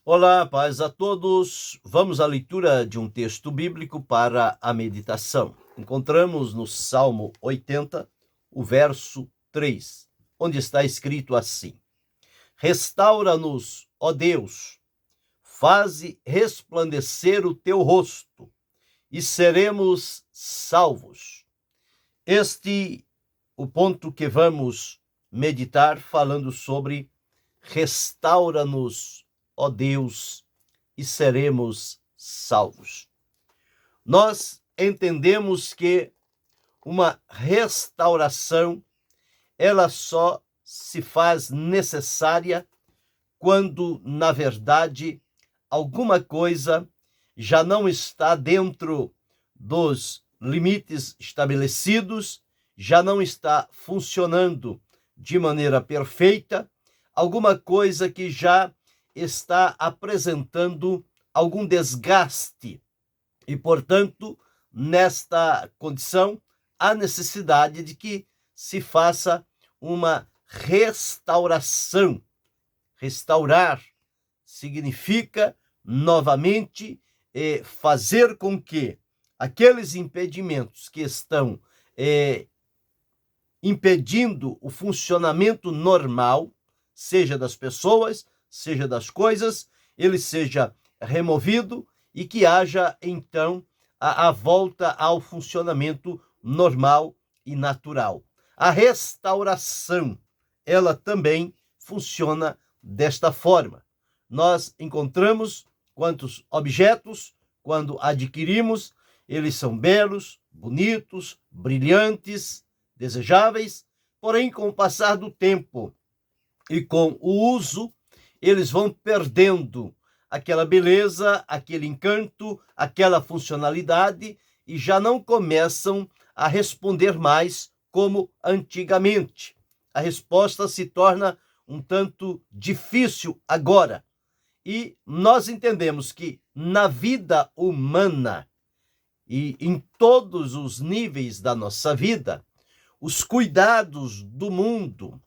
Olá, paz a todos. Vamos à leitura de um texto bíblico para a meditação. Encontramos no Salmo 80, o verso 3, onde está escrito assim: Restaura-nos, ó Deus, faze resplandecer o teu rosto, e seremos salvos. O ponto que vamos meditar, falando sobre restaura-nos, ó Deus, e seremos salvos. Nós entendemos que uma restauração, ela só se faz necessária quando, na verdade, alguma coisa já não está dentro dos limites estabelecidos, já não está funcionando de maneira perfeita, alguma coisa que já está apresentando algum desgaste. E, portanto, nesta condição, há necessidade de que se faça uma restauração. Restaurar significa, novamente, fazer com que aqueles impedimentos que estão impedindo o funcionamento normal, seja das pessoas, seja das coisas, ele seja removido e que haja, então, a volta ao funcionamento normal e natural. A restauração, ela também funciona desta forma. Nós encontramos quantos objetos, quando adquirimos, eles são belos, bonitos, brilhantes, desejáveis, porém, com o passar do tempo e com o uso, eles vão perdendo aquela beleza, aquele encanto, aquela funcionalidade e já não começam a responder mais como antigamente. A resposta se torna um tanto difícil agora. E nós entendemos que na vida humana e em todos os níveis da nossa vida, os cuidados do mundo,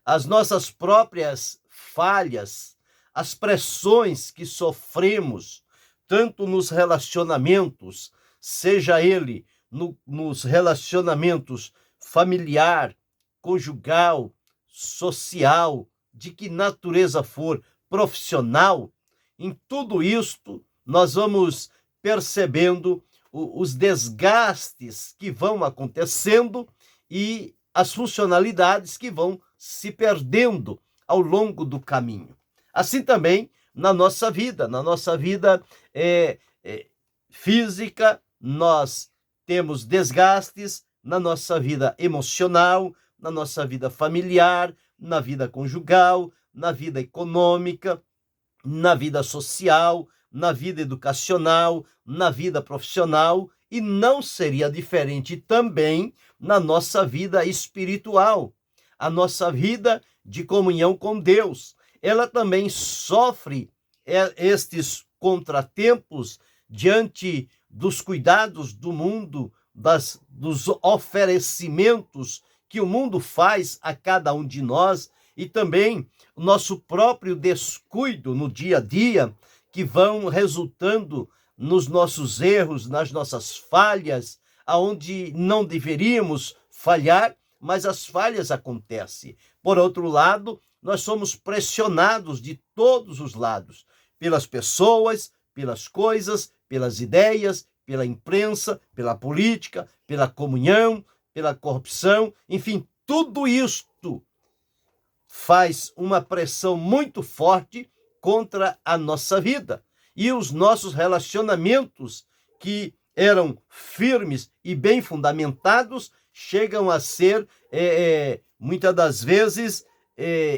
as nossas próprias falhas, as pressões que sofremos, tanto nos relacionamentos, seja ele nos relacionamentos familiar, conjugal, social, de que natureza for, profissional, em tudo isto nós vamos percebendo os desgastes que vão acontecendo e as funcionalidades que vão se perdendo ao longo do caminho. Assim também na nossa vida física, nós temos desgastes na nossa vida emocional, na nossa vida familiar, na vida conjugal, na vida econômica, na vida social, na vida educacional, na vida profissional, e não seria diferente também na nossa vida espiritual. A nossa vida de comunhão com Deus, ela também sofre estes contratempos diante dos cuidados do mundo, dos oferecimentos que o mundo faz a cada um de nós, e também o nosso próprio descuido no dia a dia, que vão resultando nos nossos erros, nas nossas falhas, aonde não deveríamos falhar, mas as falhas acontecem. Por outro lado, nós somos pressionados de todos os lados, pelas pessoas, pelas coisas, pelas ideias, pela imprensa, pela política, pela comunhão, pela corrupção, enfim, tudo isto faz uma pressão muito forte contra a nossa vida. E os nossos relacionamentos, que eram firmes e bem fundamentados, chegam a ser, muitas das vezes,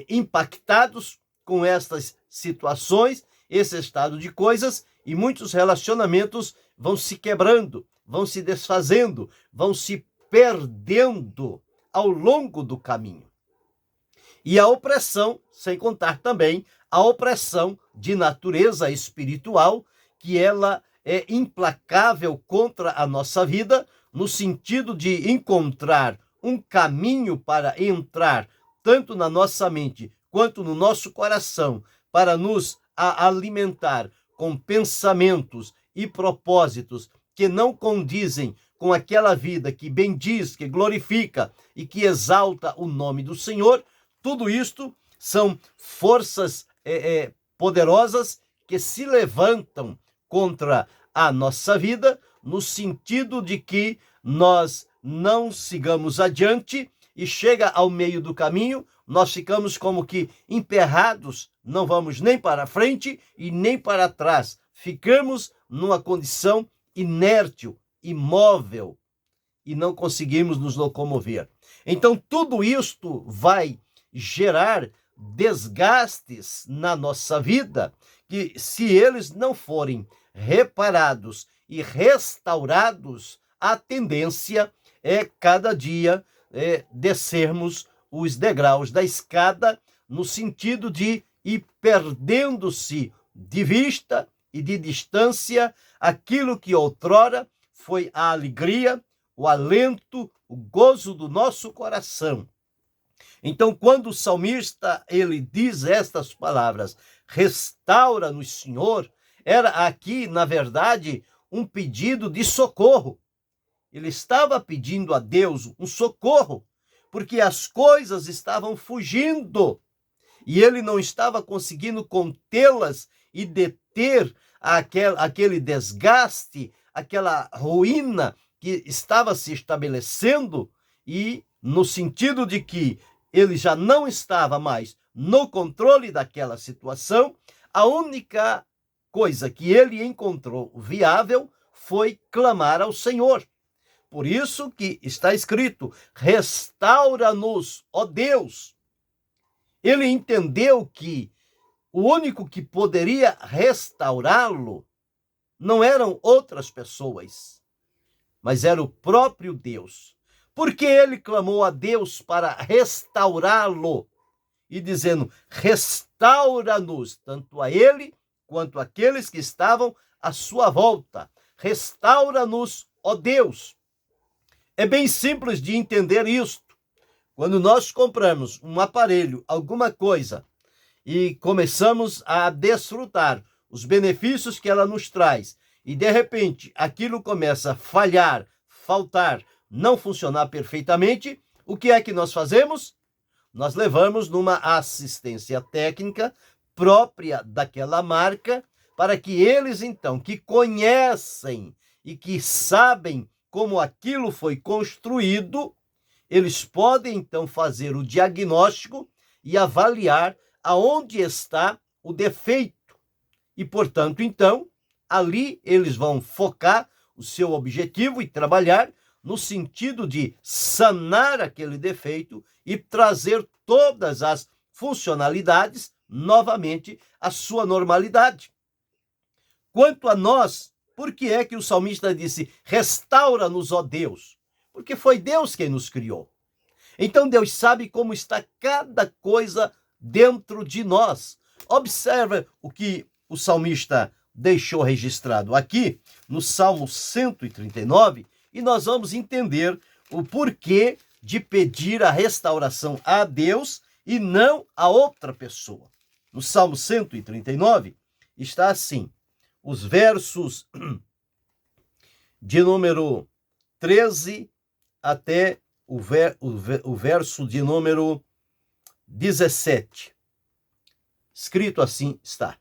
impactados com estas situações, esse estado de coisas, e muitos relacionamentos vão se quebrando, vão se desfazendo, vão se perdendo ao longo do caminho. E a opressão, sem contar também a opressão de natureza espiritual, que ela é implacável contra a nossa vida, no sentido de encontrar um caminho para entrar tanto na nossa mente quanto no nosso coração, para nos a alimentar com pensamentos e propósitos que não condizem com aquela vida que bendiz, que glorifica e que exalta o nome do Senhor, tudo isto são forças poderosas que se levantam contra a nossa vida, no sentido de que nós não sigamos adiante e chega ao meio do caminho, nós ficamos como que emperrados, não vamos nem para frente e nem para trás. Ficamos numa condição inerte, imóvel, e não conseguimos nos locomover. Então, tudo isto vai gerar desgastes na nossa vida, que se eles não forem reparados e restaurados, a tendência é cada dia descermos os degraus da escada, no sentido de ir perdendo-se de vista e de distância aquilo que outrora foi a alegria, o alento, o gozo do nosso coração. Então, quando o salmista ele diz estas palavras, restaura-nos, Senhor, era aqui, na verdade, um pedido de socorro. Ele estava pedindo a Deus um socorro, porque as coisas estavam fugindo e ele não estava conseguindo contê-las e deter aquele desgaste, aquela ruína que estava se estabelecendo, e no sentido de que ele já não estava mais no controle daquela situação, a única coisa que ele encontrou viável foi clamar ao Senhor. Por isso que está escrito, restaura-nos, ó Deus. Ele entendeu que o único que poderia restaurá-lo não eram outras pessoas, mas era o próprio Deus. Porque ele clamou a Deus para restaurá-lo, e dizendo, restaura-nos, tanto a ele quanto aqueles que estavam à sua volta. Restaura-nos, ó Deus. É bem simples de entender isto. Quando nós compramos um aparelho, alguma coisa, e começamos a desfrutar os benefícios que ela nos traz, e de repente aquilo começa a falhar, faltar, não funcionar perfeitamente, o que é que nós fazemos? Nós levamos numa assistência técnica própria daquela marca, para que eles, então, que conhecem e que sabem como aquilo foi construído, eles podem, então, fazer o diagnóstico e avaliar aonde está o defeito. E, portanto, então, ali eles vão focar o seu objetivo e trabalhar no sentido de sanar aquele defeito e trazer todas as funcionalidades novamente à sua normalidade. Quanto a nós, por que é que o salmista disse, restaura-nos, ó Deus? Porque foi Deus quem nos criou. Então Deus sabe como está cada coisa dentro de nós. Observa o que o salmista deixou registrado aqui no Salmo 139, e nós vamos entender o porquê de pedir a restauração a Deus e não a outra pessoa. No Salmo 139 está assim, os versos de número 13 até o verso de número 17. Escrito assim está.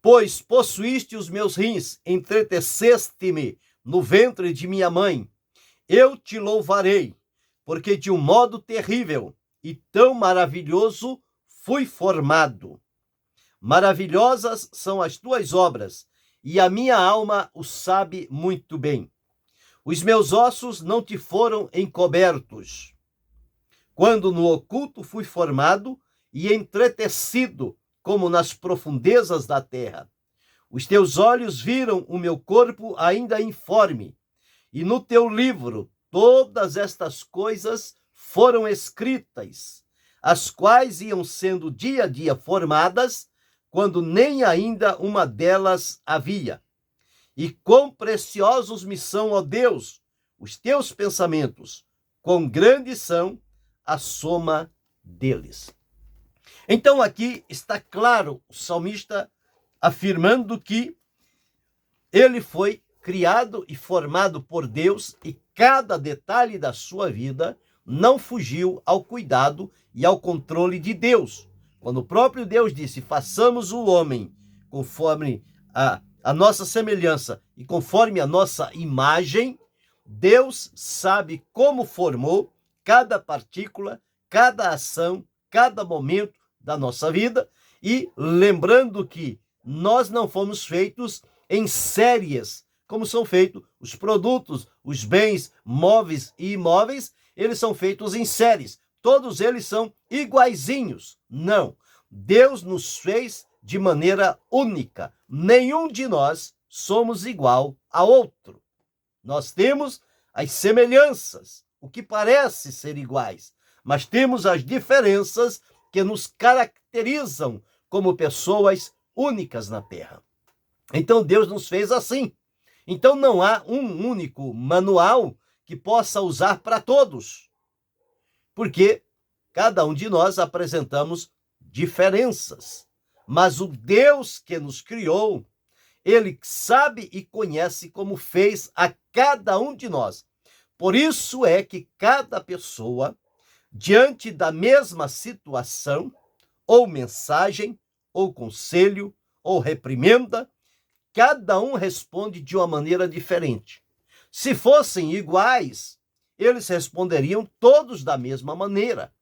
Pois possuíste os meus rins, entreteceste-me no ventre de minha mãe. Eu te louvarei, porque de um modo terrível e tão maravilhoso fui formado. Maravilhosas são as tuas obras, e a minha alma o sabe muito bem. Os meus ossos não te foram encobertos, quando no oculto fui formado e entretecido, como nas profundezas da terra. Os teus olhos viram o meu corpo ainda informe, e no teu livro todas estas coisas foram escritas, as quais iam sendo dia a dia formadas, quando nem ainda uma delas havia. E quão preciosos me são, ó Deus, os teus pensamentos, quão grandes são a soma deles. Então aqui está claro o salmista afirmando que ele foi criado e formado por Deus e cada detalhe da sua vida não fugiu ao cuidado e ao controle de Deus. Quando o próprio Deus disse, façamos o homem conforme a nossa semelhança e conforme a nossa imagem, Deus sabe como formou cada partícula, cada ação, cada momento da nossa vida, e lembrando que nós não fomos feitos em séries, como são feitos os produtos, os bens móveis e imóveis, eles são feitos em séries. Todos eles são iguaizinhos. Não. Deus nos fez de maneira única. Nenhum de nós somos igual a outro. Nós temos as semelhanças, o que parece ser iguais, mas temos as diferenças que nos caracterizam como pessoas únicas na Terra. Então Deus nos fez assim. Então não há um único manual que possa usar para todos, porque cada um de nós apresentamos diferenças. Mas o Deus que nos criou, ele sabe e conhece como fez a cada um de nós. Por isso é que cada pessoa, diante da mesma situação, ou mensagem, ou conselho, ou reprimenda, cada um responde de uma maneira diferente. Se fossem iguais, eles responderiam todos da mesma maneira.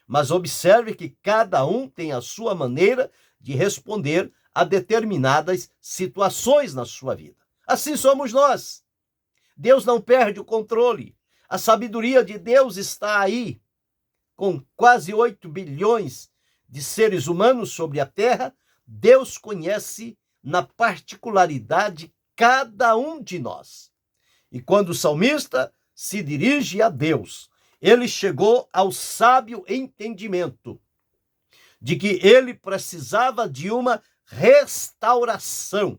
Mas observe que cada um tem a sua maneira de responder a determinadas situações na sua vida. Assim somos nós. Deus não perde o controle. A sabedoria de Deus está aí, com quase 8 bilhões de seres humanos sobre a terra. Deus conhece na particularidade cada um de nós. E quando o salmista se dirige a Deus, ele chegou ao sábio entendimento de que ele precisava de uma restauração.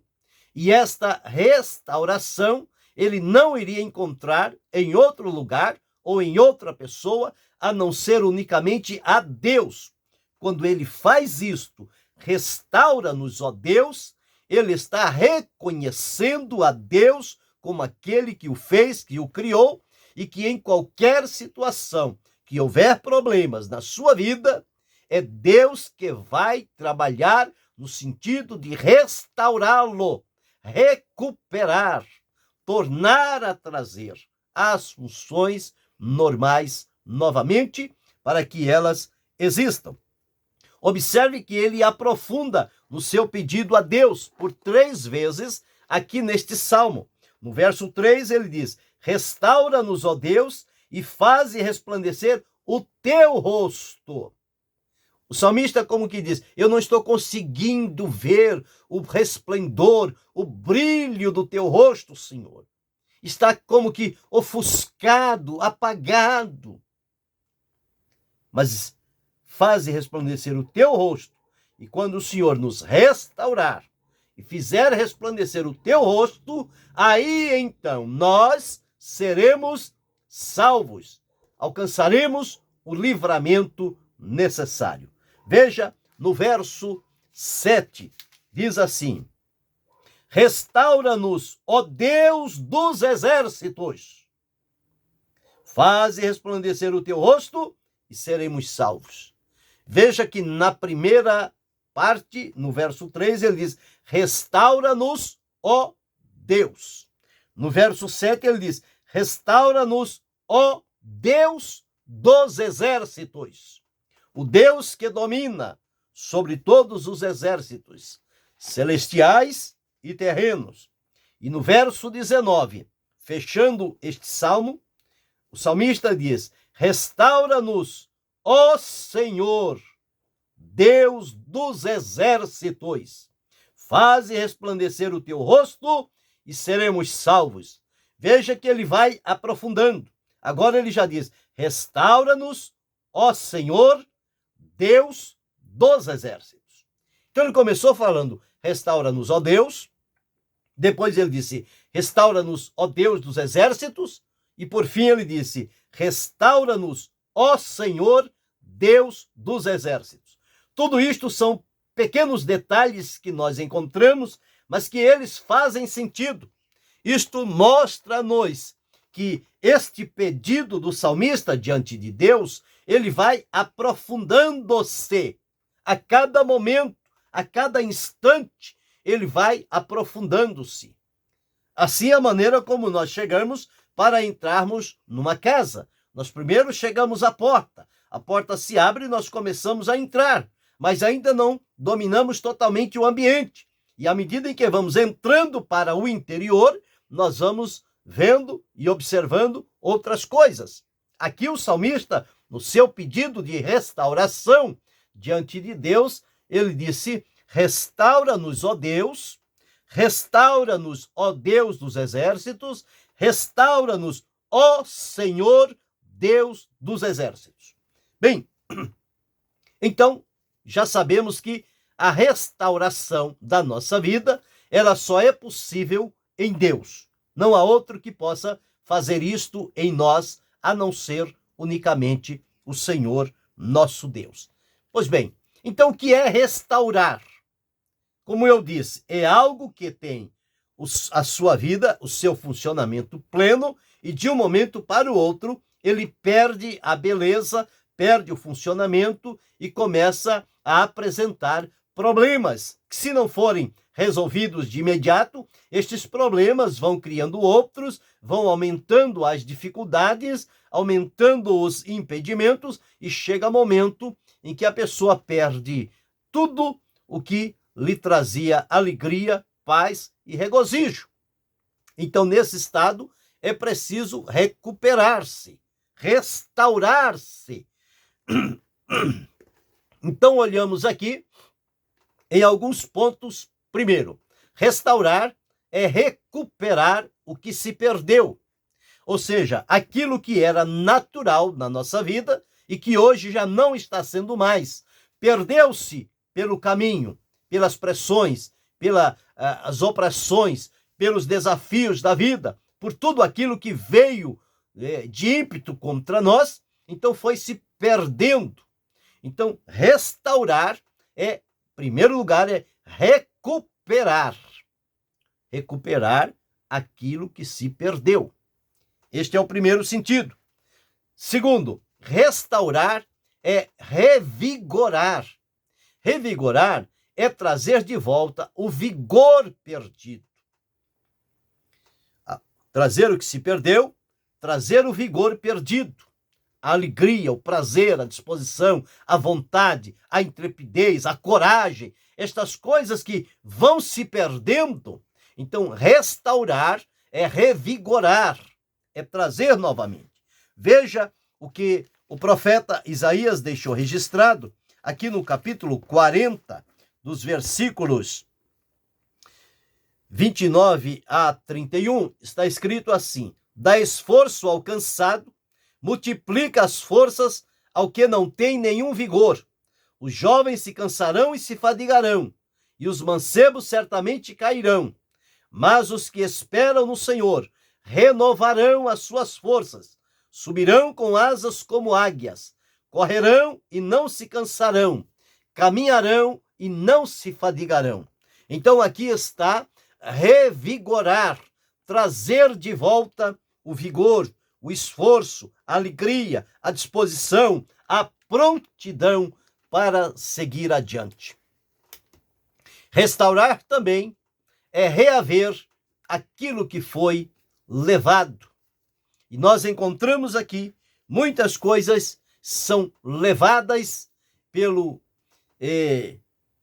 E esta restauração ele não iria encontrar em outro lugar ou em outra pessoa, a não ser unicamente a Deus. Quando ele faz isto, restaura-nos, ó Deus, ele está reconhecendo a Deus como aquele que o fez, que o criou, e que em qualquer situação que houver problemas na sua vida, é Deus que vai trabalhar no sentido de restaurá-lo, recuperar, tornar a trazer as funções normais novamente, para que elas existam. Observe que ele aprofunda no seu pedido a Deus por 3 vezes aqui neste salmo. No verso 3 ele diz, restaura-nos, ó Deus, e faze resplandecer o teu rosto. O salmista como que diz, eu não estou conseguindo ver o resplendor, o brilho do teu rosto, Senhor. Está como que ofuscado, apagado. Mas faze resplandecer o teu rosto, e quando o Senhor nos restaurar e fizer resplandecer o teu rosto, aí então nós seremos salvos, alcançaremos o livramento necessário. Veja no verso 7, diz assim, restaura-nos, ó Deus dos exércitos, faze resplandecer o teu rosto e seremos salvos. Veja que na primeira parte, no verso 3, ele diz, restaura-nos, ó Deus. No verso 7 ele diz, restaura-nos, ó Deus dos exércitos. O Deus que domina sobre todos os exércitos, celestiais e terrenos. E no verso 19, fechando este salmo, o salmista diz, restaura-nos, ó Senhor, Deus dos exércitos, faze resplandecer o teu rosto e seremos salvos. Veja que ele vai aprofundando. Agora ele já diz, restaura-nos, ó Senhor, Deus dos exércitos. Então ele começou falando, restaura-nos, ó Deus. Depois ele disse, restaura-nos, ó Deus dos exércitos. E por fim ele disse, restaura-nos, ó Senhor, Deus dos exércitos. Tudo isto são pequenos detalhes que nós encontramos, mas que eles fazem sentido. Isto mostra-nos que este pedido do salmista diante de Deus, ele vai aprofundando-se a cada momento, a cada instante, ele vai aprofundando-se. Assim é a maneira como nós chegamos para entrarmos numa casa. Nós primeiro chegamos à porta, a porta se abre e nós começamos a entrar, mas ainda não dominamos totalmente o ambiente. E à medida em que vamos entrando para o interior, nós vamos vendo e observando outras coisas. Aqui o salmista, no seu pedido de restauração diante de Deus, ele disse: restaura-nos, ó Deus, restaura-nos, ó Deus dos exércitos, restaura-nos, ó Senhor, Deus dos exércitos. Bem, então já sabemos que a restauração da nossa vida, ela só é possível em Deus. Não há outro que possa fazer isto em nós, a não ser unicamente o Senhor nosso Deus. Pois bem, então o que é restaurar? Como eu disse, é algo que tem a sua vida, o seu funcionamento pleno, e de um momento para o outro, ele perde a beleza, perde o funcionamento e começa a apresentar problemas que, se não forem resolvidos de imediato, estes problemas vão criando outros, vão aumentando as dificuldades, aumentando os impedimentos, e chega momento em que a pessoa perde tudo o que lhe trazia alegria, paz e regozijo. Então, nesse estado, é preciso recuperar-se, restaurar-se. Então, olhamos aqui em alguns pontos. Primeiro, restaurar é recuperar o que se perdeu. Ou seja, aquilo que era natural na nossa vida e que hoje já não está sendo mais. Perdeu-se pelo caminho, pelas pressões, pelas opressões, pelos desafios da vida, por tudo aquilo que veio de ímpeto contra nós, então foi se perdendo. Então, restaurar em primeiro lugar, é recuperar. Recuperar aquilo que se perdeu. Este é o primeiro sentido. Segundo, restaurar é revigorar. Revigorar é trazer de volta o vigor perdido. Trazer o que se perdeu, trazer o vigor perdido. A alegria, o prazer, a disposição, a vontade, a intrepidez, a coragem, estas coisas que vão se perdendo. Então, restaurar é revigorar, é trazer novamente. Veja o que o profeta Isaías deixou registrado aqui no capítulo 40, dos versículos 29 a 31, está escrito assim: dá esforço ao cansado, multiplica as forças ao que não tem nenhum vigor. Os jovens se cansarão e se fadigarão, e os mancebos certamente cairão. Mas os que esperam no Senhor renovarão as suas forças, subirão com asas como águias, correrão e não se cansarão, caminharão e não se fadigarão. Então aqui está revigorar, trazer de volta o vigor, o esforço, a alegria, a disposição, a prontidão para seguir adiante. Restaurar também é reaver aquilo que foi levado. E nós encontramos aqui muitas coisas são levadas pelo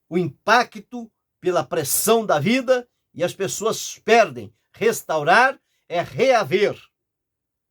o impacto, pela pressão da vida, e as pessoas perdem. Restaurar é reaver.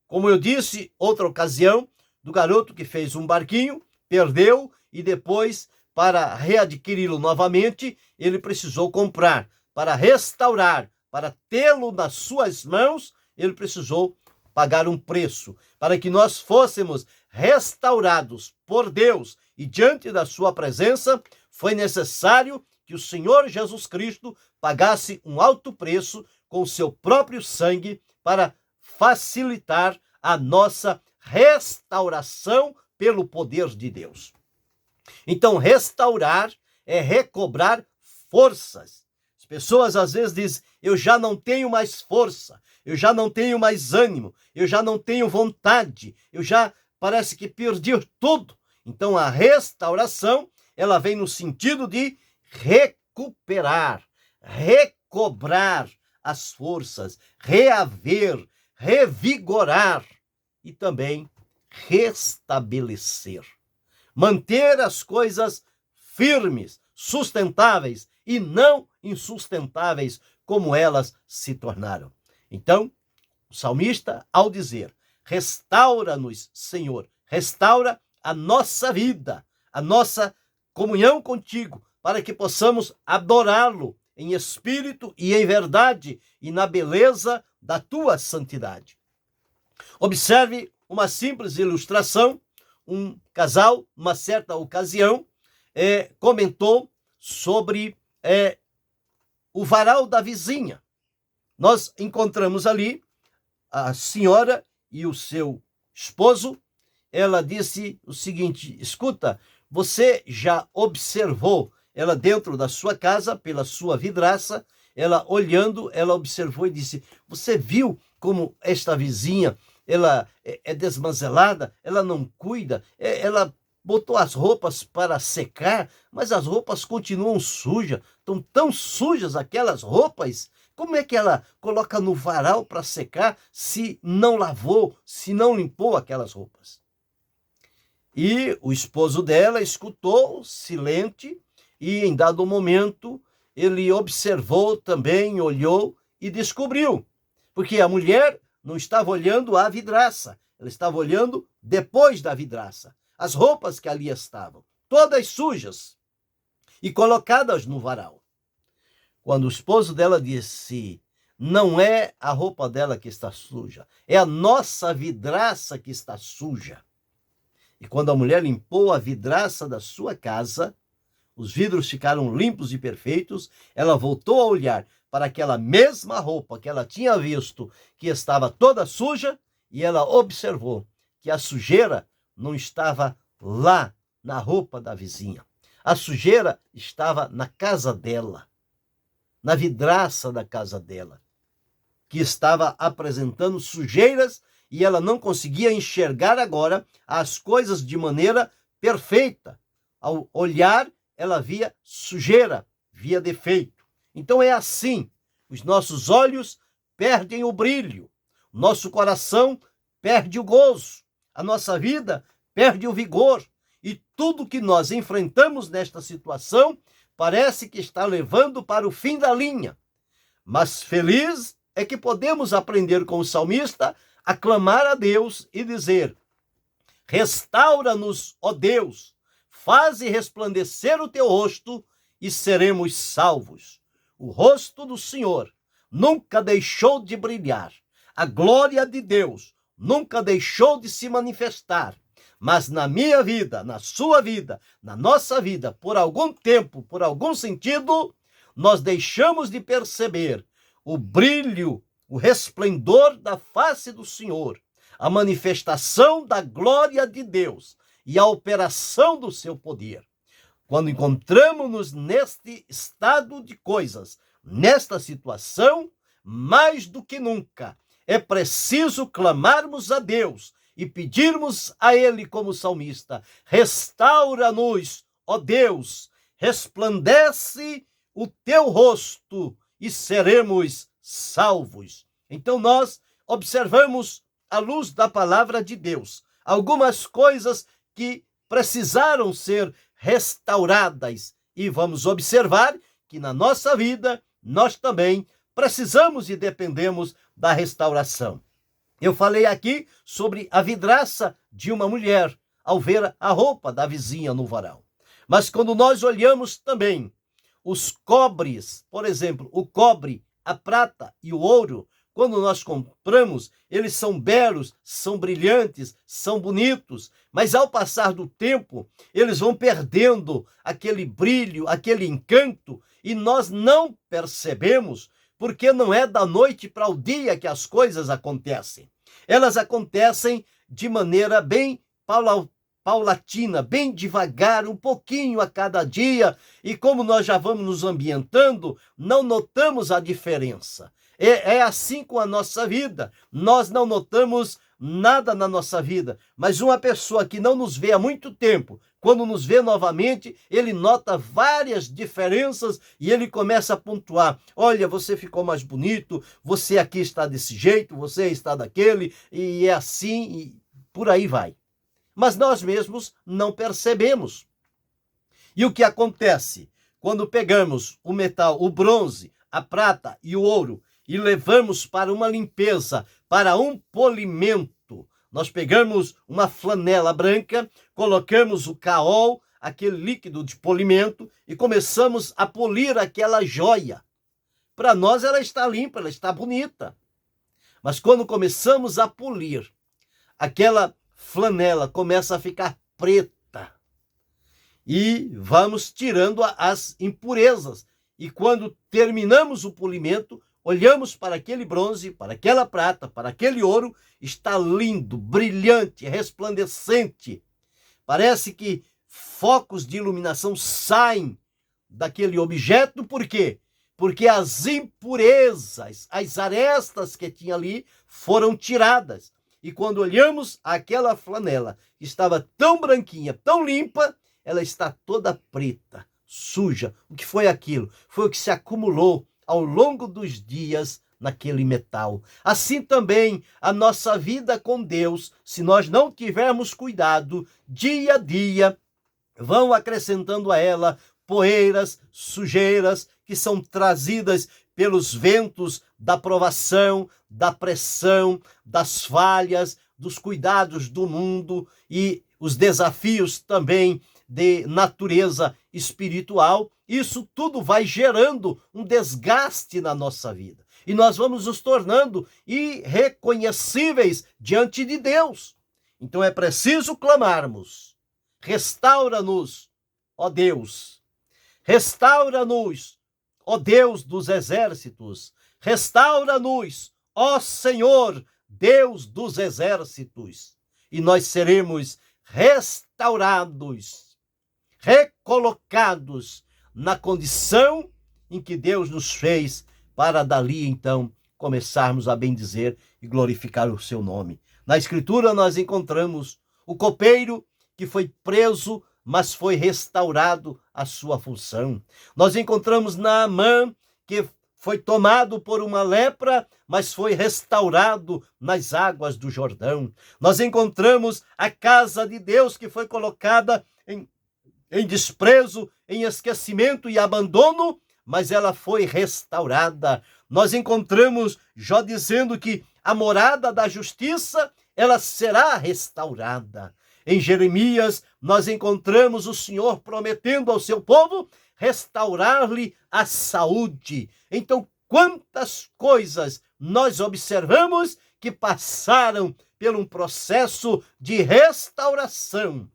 Como eu disse, outra ocasião, do garoto que fez um barquinho, perdeu, e depois, para readquiri-lo novamente, ele precisou comprar. Para restaurar, para tê-lo nas suas mãos, ele precisou pagar um preço. Para que nós fôssemos restaurados por Deus e diante da sua presença, foi necessário que o Senhor Jesus Cristo pagasse um alto preço com o seu próprio sangue para facilitar a nossa restauração pelo poder de Deus. Então, restaurar é recobrar forças. As pessoas às vezes dizem: eu já não tenho mais força, eu já não tenho mais ânimo, eu já não tenho vontade, eu já parece que perdi tudo. Então, a restauração, ela vem no sentido de recuperar, recobrar as forças, reaver, revigorar e também restabelecer. Manter as coisas firmes, sustentáveis e não insustentáveis como elas se tornaram. Então, o salmista, ao dizer: restaura-nos, Senhor, restaura a nossa vida, a nossa comunhão contigo, para que possamos adorá-lo em espírito e em verdade e na beleza da tua santidade. Observe uma simples ilustração. Um casal, numa certa ocasião, comentou sobre o varal da vizinha. Nós encontramos ali a senhora e o seu esposo. Ela disse o seguinte: escuta, você já observou ela dentro da sua casa, pela sua vidraça, ela olhando, ela observou e disse: você viu como esta vizinha, ela é desmanzelada, ela não cuida, ela botou as roupas para secar, mas as roupas continuam sujas, estão tão sujas aquelas roupas. Como é que ela coloca no varal para secar se não lavou, se não limpou aquelas roupas? E o esposo dela escutou, silente, e em dado momento ele observou também, olhou e descobriu. Porque a mulher não estava olhando a vidraça, ela estava olhando depois da vidraça. As roupas que ali estavam, todas sujas e colocadas no varal. Quando o esposo dela disse: não é a roupa dela que está suja, é a nossa vidraça que está suja. E quando a mulher limpou a vidraça da sua casa, os vidros ficaram limpos e perfeitos, ela voltou a olhar para aquela mesma roupa que ela tinha visto que estava toda suja, e ela observou que a sujeira não estava lá na roupa da vizinha. A sujeira estava na casa dela, na vidraça da casa dela, que estava apresentando sujeiras, e ela não conseguia enxergar agora as coisas de maneira perfeita. Ao olhar, ela via sujeira, via defeito. Então é assim, os nossos olhos perdem o brilho, nosso coração perde o gozo, a nossa vida perde o vigor, e tudo que nós enfrentamos nesta situação parece que está levando para o fim da linha. Mas feliz é que podemos aprender com o salmista a clamar a Deus e dizer: restaura-nos, ó Deus, faze resplandecer o teu rosto e seremos salvos. O rosto do Senhor nunca deixou de brilhar, a glória de Deus nunca deixou de se manifestar. Mas na minha vida, na sua vida, na nossa vida, por algum tempo, por algum sentido, nós deixamos de perceber o brilho, o resplendor da face do Senhor, a manifestação da glória de Deus e a operação do seu poder. Quando encontramos-nos neste estado de coisas, nesta situação, mais do que nunca, é preciso clamarmos a Deus e pedirmos a Ele, como salmista: restaura-nos, ó Deus, resplandece o teu rosto e seremos salvos. Então nós observamos, à luz da palavra de Deus, algumas coisas que precisaram ser restauradas, e vamos observar que na nossa vida nós também precisamos e dependemos da restauração. Eu falei aqui sobre a vidraça de uma mulher ao ver a roupa da vizinha no varal. Mas quando nós olhamos também os cobres, por exemplo, o cobre, a prata e o ouro, quando nós compramos, eles são belos, são brilhantes, são bonitos, mas ao passar do tempo, eles vão perdendo aquele brilho, aquele encanto, e nós não percebemos, porque não é da noite para o dia que as coisas acontecem. Elas acontecem de maneira bem paulatina, bem devagar, um pouquinho a cada dia, e como nós já vamos nos ambientando, não notamos a diferença. É assim com a nossa vida, nós não notamos nada na nossa vida, mas uma pessoa que não nos vê há muito tempo, quando nos vê novamente, ele nota várias diferenças e ele começa a pontuar: olha, você ficou mais bonito, você aqui está desse jeito, você está daquele, e é assim, e por aí vai. Mas nós mesmos não percebemos. E o que acontece? Quando pegamos o metal, o bronze, a prata e o ouro, e levamos para uma limpeza, para um polimento, nós pegamos uma flanela branca, colocamos o caol, aquele líquido de polimento, e começamos a polir aquela joia. Para nós ela está limpa, ela está bonita. Mas quando começamos a polir, aquela flanela começa a ficar preta. E vamos tirando as impurezas. E quando terminamos o polimento, olhamos para aquele bronze, para aquela prata, para aquele ouro, está lindo, brilhante, resplandecente. Parece que focos de iluminação saem daquele objeto. Por quê? Porque as impurezas, as arestas que tinha ali foram tiradas. E quando olhamos aquela flanela, que estava tão branquinha, tão limpa, ela está toda preta, suja. O que foi aquilo? Foi o que se acumulou ao longo dos dias naquele metal. Assim também a nossa vida com Deus, se nós não tivermos cuidado, dia a dia vão acrescentando a ela poeiras, sujeiras que são trazidas pelos ventos da provação, da pressão, das falhas, dos cuidados do mundo e os desafios também de natureza espiritual. Isso tudo vai gerando um desgaste na nossa vida. E nós vamos nos tornando irreconhecíveis diante de Deus. Então é preciso clamarmos: restaura-nos, ó Deus. Restaura-nos, ó Deus dos exércitos. Restaura-nos, ó Senhor, Deus dos exércitos. E nós seremos restaurados, recolocados na condição em que Deus nos fez, para dali então começarmos a bendizer e glorificar o seu nome. Na Escritura nós encontramos o copeiro que foi preso, mas foi restaurado a sua função. Nós encontramos Naamã, que foi tomado por uma lepra, mas foi restaurado nas águas do Jordão. Nós encontramos a casa de Deus, que foi colocada em desprezo, em esquecimento e abandono, mas ela foi restaurada. Nós encontramos Jó dizendo que a morada da justiça, ela será restaurada. Em Jeremias, nós encontramos o Senhor prometendo ao seu povo restaurar-lhe a saúde. Então, quantas coisas nós observamos que passaram por um processo de restauração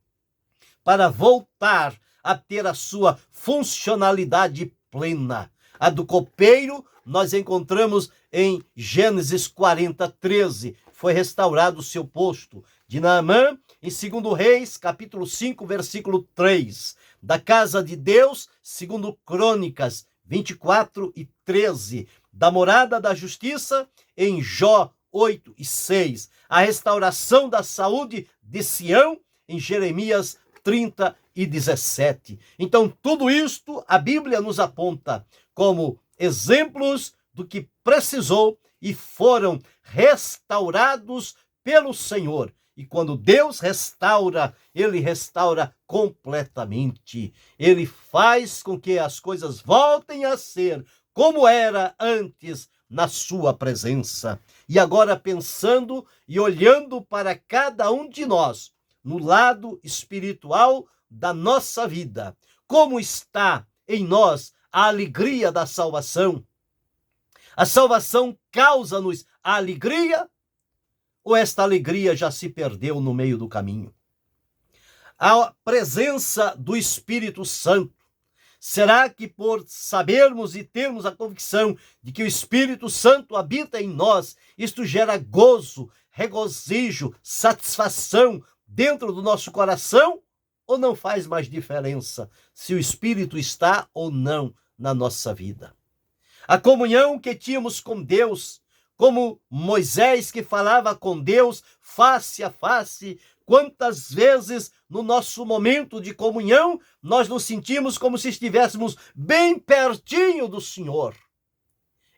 para voltar a ter a sua funcionalidade plena. A do copeiro nós encontramos em Gênesis 40:13. Foi restaurado o seu posto. De Naamã, em 2 Reis, capítulo 5, versículo 3. Da casa de Deus, 2 Crônicas 24:13. Da morada da justiça, em Jó 8:6. A restauração da saúde de Sião, em Jeremias 30:17. Então, tudo isto a Bíblia nos aponta como exemplos do que precisou e foram restaurados pelo Senhor. E quando Deus restaura, Ele restaura completamente. Ele faz com que as coisas voltem a ser como era antes na sua presença. E agora, pensando e olhando para cada um de nós, no lado espiritual da nossa vida, como está em nós a alegria da salvação? A salvação causa-nos a alegria, ou esta alegria já se perdeu no meio do caminho? A presença do Espírito Santo, será que por sabermos e termos a convicção de que o Espírito Santo habita em nós, isto gera gozo, regozijo, satisfação, dentro do nosso coração, ou não faz mais diferença se o Espírito está ou não na nossa vida? A comunhão que tínhamos com Deus, como Moisés que falava com Deus face a face, quantas vezes no nosso momento de comunhão nós nos sentimos como se estivéssemos bem pertinho do Senhor.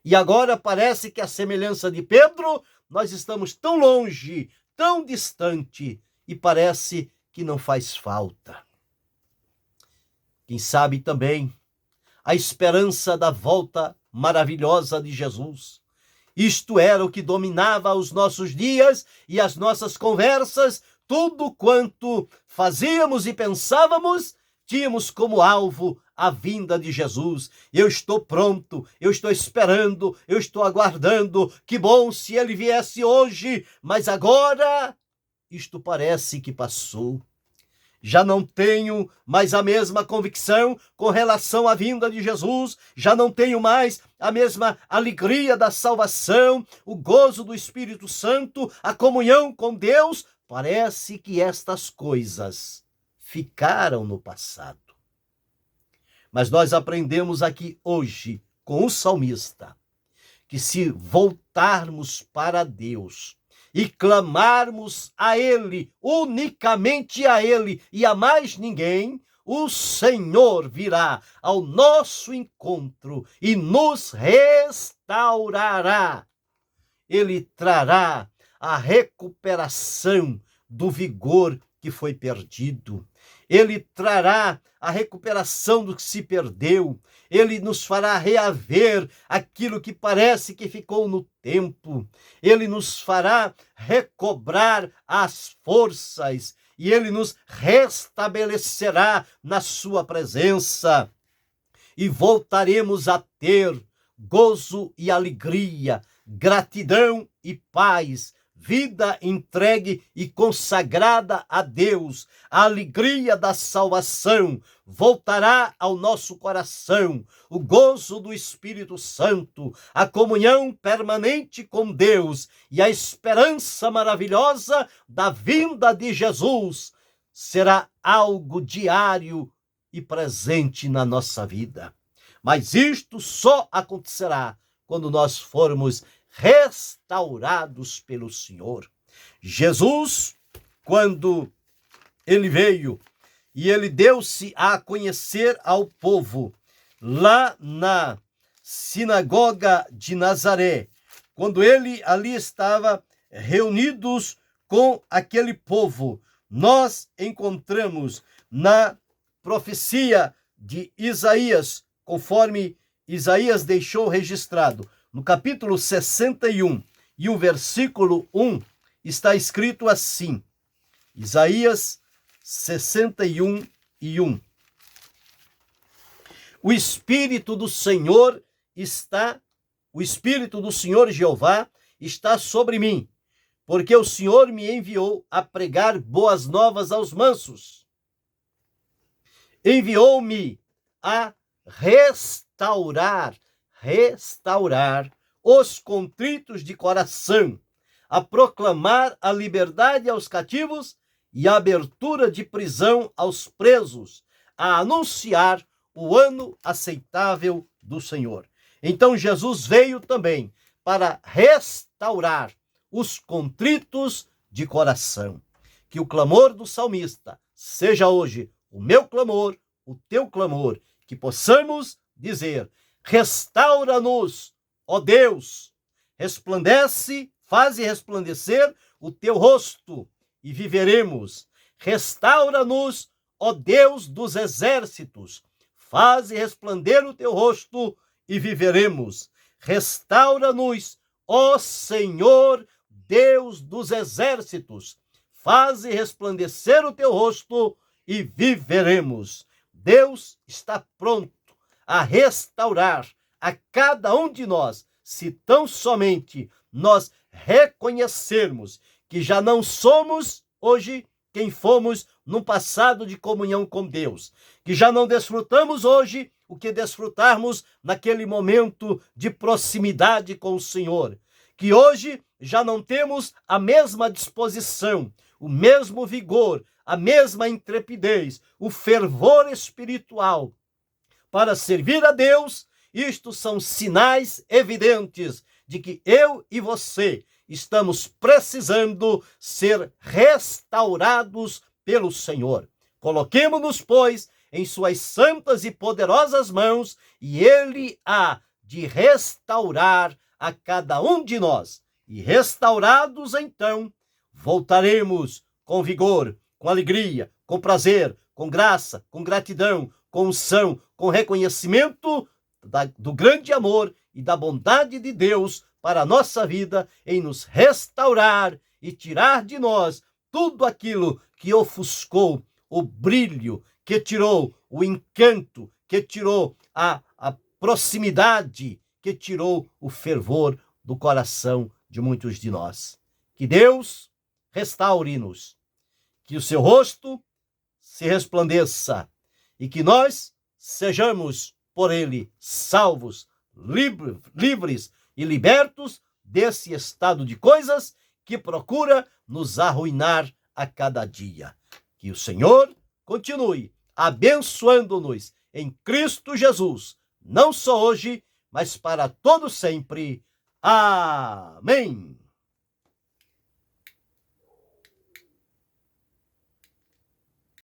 E agora parece que, a semelhança de Pedro, nós estamos tão longe, tão distante, e parece que não faz falta. Quem sabe também a esperança da volta maravilhosa de Jesus. Isto era o que dominava os nossos dias e as nossas conversas. Tudo quanto fazíamos e pensávamos, tínhamos como alvo a vinda de Jesus. Eu estou pronto, eu estou esperando, eu estou aguardando. Que bom se ele viesse hoje, mas agora isto parece que passou. Já não tenho mais a mesma convicção com relação à vinda de Jesus, já não tenho mais a mesma alegria da salvação, o gozo do Espírito Santo, a comunhão com Deus. Parece que estas coisas ficaram no passado. Mas nós aprendemos aqui hoje com o salmista que, se voltarmos para Deus e clamarmos a Ele, unicamente a Ele e a mais ninguém, o Senhor virá ao nosso encontro e nos restaurará. Ele trará a recuperação do vigor que foi perdido. Ele trará a recuperação do que se perdeu. Ele nos fará reaver aquilo que parece que ficou no tempo. Ele nos fará recobrar as forças e ele nos restabelecerá na sua presença. E voltaremos a ter gozo e alegria, gratidão e paz, vida entregue e consagrada a Deus. A alegria da salvação voltará ao nosso coração, o gozo do Espírito Santo, a comunhão permanente com Deus e a esperança maravilhosa da vinda de Jesus será algo diário e presente na nossa vida. Mas isto só acontecerá quando nós formos restaurados pelo Senhor. Jesus, quando ele veio e ele deu-se a conhecer ao povo lá na sinagoga de Nazaré, quando ele ali estava reunidos com aquele povo, nós encontramos na profecia de Isaías, conforme Isaías deixou registrado, no capítulo 61 e o versículo 1, está escrito assim, Isaías 61 e 1. O Espírito do Senhor Jeová está sobre mim, porque o Senhor me enviou a pregar boas novas aos mansos. Enviou-me a restaurar os contritos de coração, a proclamar a liberdade aos cativos e a abertura de prisão aos presos, a anunciar o ano aceitável do Senhor. Então Jesus veio também para restaurar os contritos de coração. Que o clamor do salmista seja hoje o meu clamor, o teu clamor, que possamos dizer: restaura-nos, ó Deus, faze resplandecer o teu rosto e viveremos. Restaura-nos, ó Deus dos exércitos, faze resplandecer o teu rosto e viveremos. Restaura-nos, ó Senhor, Deus dos exércitos, faze resplandecer o teu rosto e viveremos. Deus está pronto a restaurar a cada um de nós, se tão somente nós reconhecermos que já não somos hoje quem fomos no passado de comunhão com Deus, que já não desfrutamos hoje o que desfrutarmos naquele momento de proximidade com o Senhor, que hoje já não temos a mesma disposição, o mesmo vigor, a mesma intrepidez, o fervor espiritual para servir a Deus. Isto são sinais evidentes de que eu e você estamos precisando ser restaurados pelo Senhor. Coloquemo-nos, pois, em suas santas e poderosas mãos, e Ele há de restaurar a cada um de nós. E restaurados, então, voltaremos com vigor, com alegria, com prazer, com graça, com gratidão, com unção, com reconhecimento do grande amor e da bondade de Deus para a nossa vida, em nos restaurar e tirar de nós tudo aquilo que ofuscou o brilho, que tirou o encanto, que tirou a proximidade, que tirou o fervor do coração de muitos de nós. Que Deus restaure-nos, que o seu rosto se resplandeça e que nós sejamos por ele salvos, livres e libertos desse estado de coisas que procura nos arruinar a cada dia. Que o Senhor continue abençoando-nos em Cristo Jesus, não só hoje, mas para todo sempre. Amém.